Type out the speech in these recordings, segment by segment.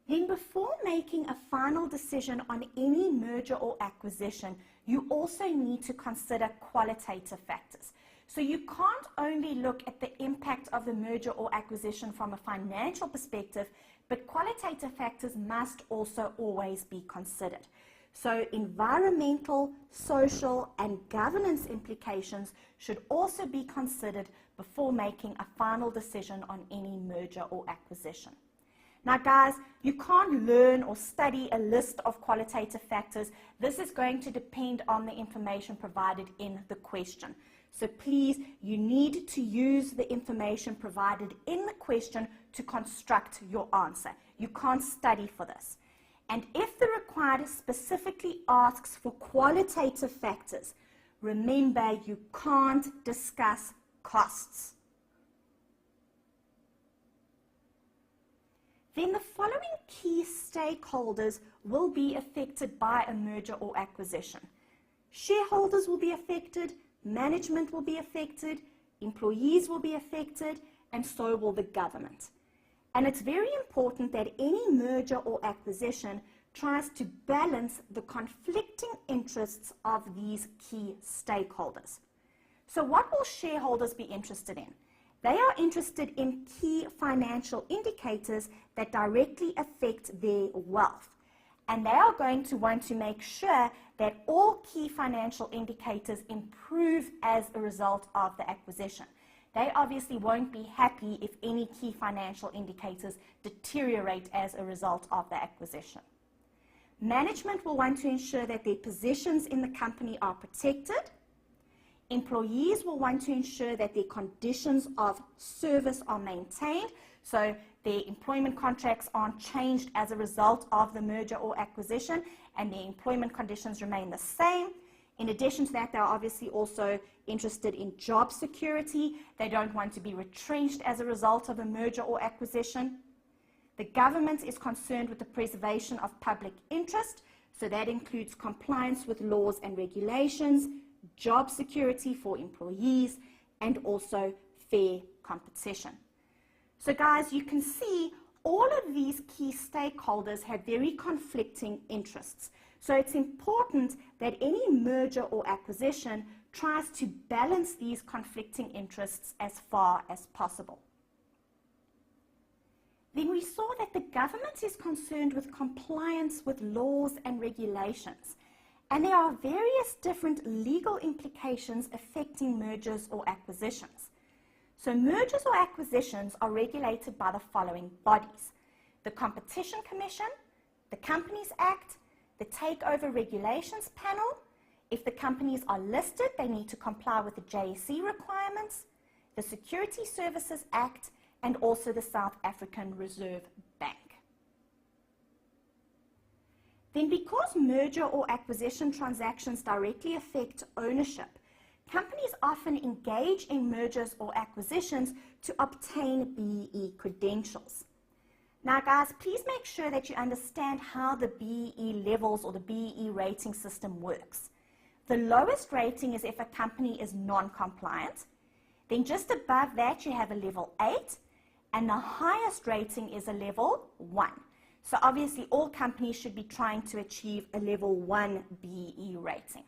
Then before making a final decision on any merger or acquisition, you also need to consider qualitative factors. So you can't only look at the impact of the merger or acquisition from a financial perspective, but qualitative factors must also always be considered. So environmental, social, and governance implications should also be considered before making a final decision on any merger or acquisition. Now guys, you can't learn or study a list of qualitative factors. This is going to depend on the information provided in the question. So please, you need to use the information provided in the question to construct your answer. You can't study for this. And if the required specifically asks for qualitative factors, remember you can't discuss costs. Then the following key stakeholders will be affected by a merger or acquisition. Shareholders will be affected, management will be affected, employees will be affected, and so will the government. And it's very important that any merger or acquisition tries to balance the conflicting interests of these key stakeholders. So what will shareholders be interested in? They are interested in key financial indicators that directly affect their wealth. And they are going to want to make sure that all key financial indicators improve as a result of the acquisition. They obviously won't be happy if any key financial indicators deteriorate as a result of the acquisition. Management will want to ensure that their positions in the company are protected. Employees will want to ensure that their conditions of service are maintained, so their employment contracts aren't changed as a result of the merger or acquisition, and their employment conditions remain the same. In addition to that, they're obviously also interested in job security. They don't want to be retrenched as a result of a merger or acquisition. The government is concerned with the preservation of public interest, so that includes compliance with laws and regulations, job security for employees, and also fair competition. So guys, you can see all of these key stakeholders have very conflicting interests. So it's important that any merger or acquisition tries to balance these conflicting interests as far as possible. Then we saw that the government is concerned with compliance with laws and regulations. And there are various different legal implications affecting mergers or acquisitions. So mergers or acquisitions are regulated by the following bodies: the Competition Commission, the Companies Act, the Takeover Regulations Panel. If the companies are listed, they need to comply with the JSE requirements, the Security Services Act, and also the South African Reserve Bank. Then because merger or acquisition transactions directly affect ownership, companies often engage in mergers or acquisitions to obtain BEE credentials. Now guys, please make sure that you understand how the BEE levels or the BEE rating system works. The lowest rating is if a company is non-compliant. Then just above that you have a level 8, and the highest rating is a level 1. So obviously all companies should be trying to achieve a level 1 BEE rating.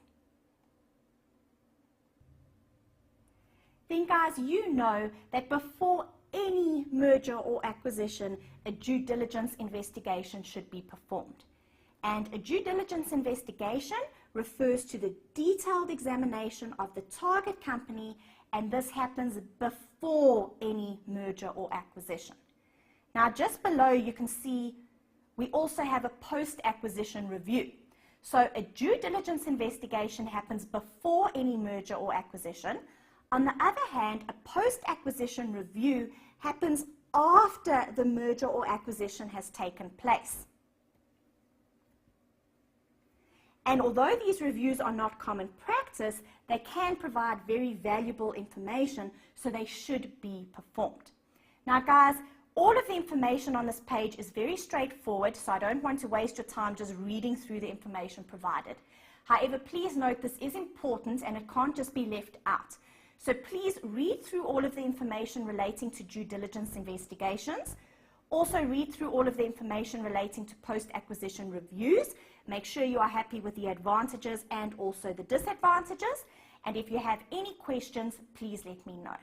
Then guys, you know that before any merger or acquisition, a due diligence investigation should be performed. And a due diligence investigation refers to the detailed examination of the target company, and this happens before any merger or acquisition. Now just below you can see we also have a post-acquisition review. So a due diligence investigation happens before any merger or acquisition. On the other hand, a post-acquisition review happens after the merger or acquisition has taken place. And although these reviews are not common practice, they can provide very valuable information, so they should be performed. Now guys, all of the information on this page is very straightforward, so I don't want to waste your time just reading through the information provided. However, please note this is important and it can't just be left out. So please read through all of the information relating to due diligence investigations. Also read through all of the information relating to post-acquisition reviews. Make sure you are happy with the advantages and also the disadvantages. And if you have any questions, please let me know.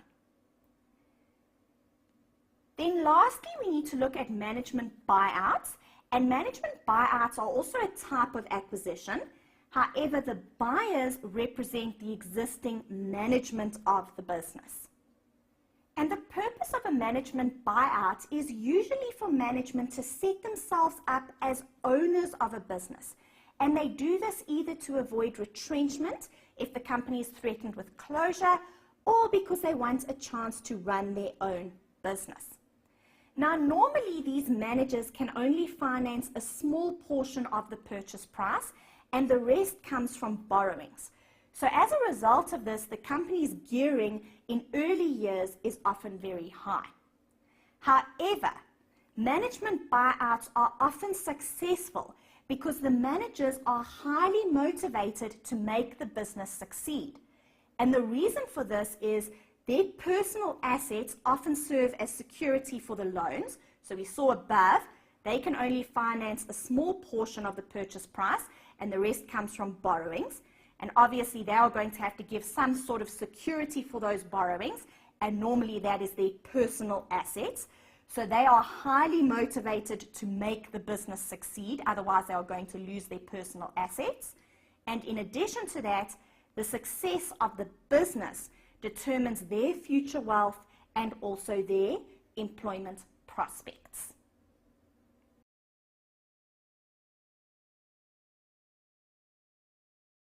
Then lastly, we need to look at management buyouts. And management buyouts are also a type of acquisition. However, the buyers represent the existing management of the business. And the purpose of a management buyout is usually for management to set themselves up as owners of a business. And they do this either to avoid retrenchment if the company is threatened with closure, or because they want a chance to run their own business. Now, normally these managers can only finance a small portion of the purchase price, and the rest comes from borrowings. So as a result of this, the company's gearing in early years is often very high. However, management buyouts are often successful because the managers are highly motivated to make the business succeed. And the reason for this is their personal assets often serve as security for the loans. So we saw above, they can only finance a small portion of the purchase price, and the rest comes from borrowings. And obviously, they are going to have to give some sort of security for those borrowings, and normally that is their personal assets. So they are highly motivated to make the business succeed, otherwise they are going to lose their personal assets. And in addition to that, the success of the business determines their future wealth and also their employment prospects.